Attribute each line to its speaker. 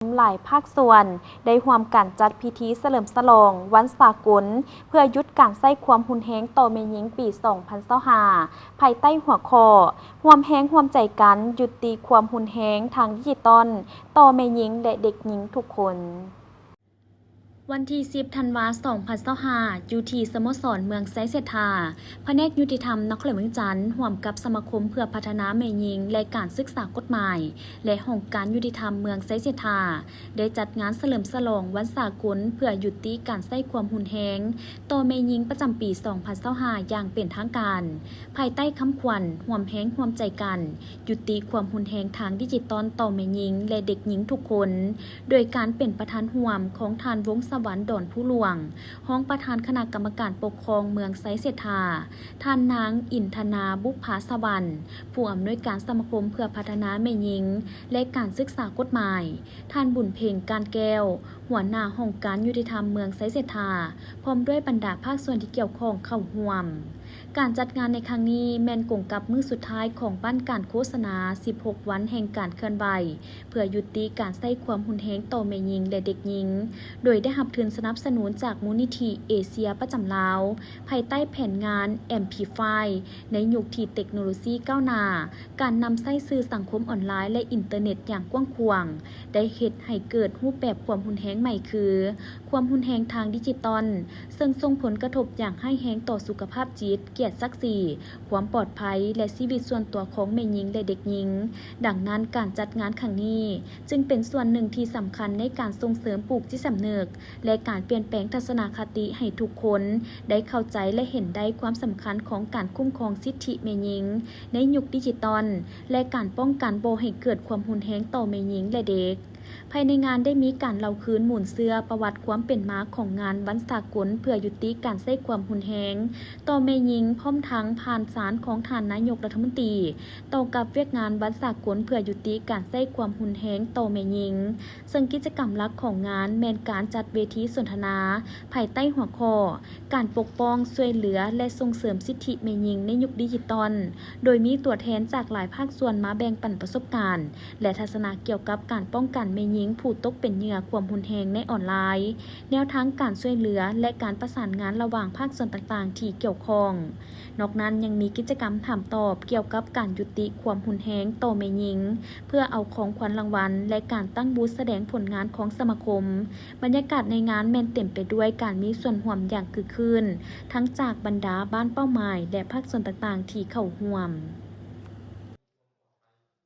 Speaker 1: หลายภาคส่วนได้ร่วมกันจัดพิธีเฉลิมฉลองวันสากลเพื่อหยุดการใช้ความรุนแรงต่อแม่หญิงปี 2025 ภายใต้หัวข้อร่วมแรงร่วมใจกันยุติความรุนแรงทางดิจิตอลต่อแม่หญิงและเด็กหญิงทุกคนวันที่ 10 ธันวาคม 2025 อยู่ที่สโมสรเมืองไซเซธาแผนกยุติธรรมนครหลวงเวียงจันทน์ร่วมกับสมาคมเพื่อพัฒนาแม่หญิงและการศึกษากฎหมายและห้องการยุติธรรมเมืองไซเซธาได้จัดงานเฉลิมฉลองวันสากลเพื่อยุติการใช้ความรุนแรงต่อแม่หญิงประจำปี 2025 อย่างเป็นทางการภายใต้คำขวัญร่วมแรงร่วมใจกันยุติความรุนแรงทางดิจิตอลต่อแม่หญิงและเด็กหญิงทุกคนโดยการเป็นประธานร่วมของทานวงศ์สวรรค์ดอนผู้หลวงห้องประธานคณะกรรมการปกครองเมืองไซเซธาท่านนางอินทนาบุพภาสวรรค์ผู้อำนวยการสมาคมเพื่อพัฒนาแม่หญิงและการศึกษากฎหมายท่านบุญเพ็งการแก้วหัวหน้าห้องการยุติธรรมเมืองไซเซธาพร้อมด้วยบรรดาภาคส่วนที่เกี่ยวข้องเข้าร่วมการจัดงานในครั้งนี้แม่นกงกับมื้อสุดท้ายของบ้านการโฆษณา 16 วันแห่งการเคลื่อนไหวเพื่อยุติการใช้ความรุนแรงต่อแม่หญิงและเด็กหญิงโดยได้รับทุนสนับสนุนจากมูลนิธิเอเชียประจำลาวภายใต้แผนงาน Amplify ในยุคที่เทคโนโลยีก้าวหน้าการนำใช้สื่อสังคมออนไลน์และอินเทอร์เน็ตอย่างกว้างขวางได้เฮ็ดให้เกิดรูปแบบความรุนแรงใหม่คือความรุนแรงทางดิจิตอลซึ่งส่งผลกระทบอย่างร้ายแรงต่อสุขภาพจิตเกียรติศักดิ์ศรีความปลอดภัยและชีวิตส่วนตัวของแม่หญิงและเด็กหญิงดังนั้นการจัดงานครั้งนี้จึงเป็นส่วนหนึ่งที่สำคัญในการส่งเสริมปลูกจิตสำนึกและการเปลี่ยนแปลงทัศนคติให้ทุกคนได้เข้าใจและเห็นได้ความสำคัญของการคุ้มครองสิทธิแม่หญิงในยุคดิจิตอลและการป้องกันบ่ให้เกิดความรุนแรงต่อแม่หญิงและเด็กภายในงานได้มีการเล่าคืนหมุนเสื้อประวัติความเป็นมาของงานวันสากลเพื่อยุติการใช้ความรุนแรงต่อแม่หญิงพร้อมทั้งผ่านศาลของท่านนายกรัฐมนตรีต่อกับเวียกงานวันสากลเพื่อยุติการใช้ความรุนแรงต่อแม่หญิงซึ่งกิจกรรมหลักของงานแม่นการจัดเวทีสนทนาภายใต้หัวข้อการปกป้องช่วยเหลือและส่งเสริมสิทธิแม่หญิงในยุคดิจิตอลโดยมีตัวแทนจากหลายภาคส่วนมาแบ่งปันประสบการณ์และทัศนะเกี่ยวกับการป้องกันแม่หญิงผู้ตกเป็นเหยื่อความรุนแรงในออนไลน์แนวทางการช่วยเหลือและการประสานงานระหว่างภาคส่วนต่างๆที่เกี่ยวข้องนอกนั้นยังมีกิจกรรมถามตอบเกี่ยวกับการยุติความรุนแรงต่อแม่หญิงเพื่อเอาของขวัญรางวัลและการตั้งบูธแสดงผลงานของสมาคมบรรยากาศในงานแม่นเต็มไปด้วยการมีส่วนร่วมอย่างคึกคืนทั้งจากบรรดาบ้านเป้าหมายและภาคส่วนต่างๆที่เข้าร่วม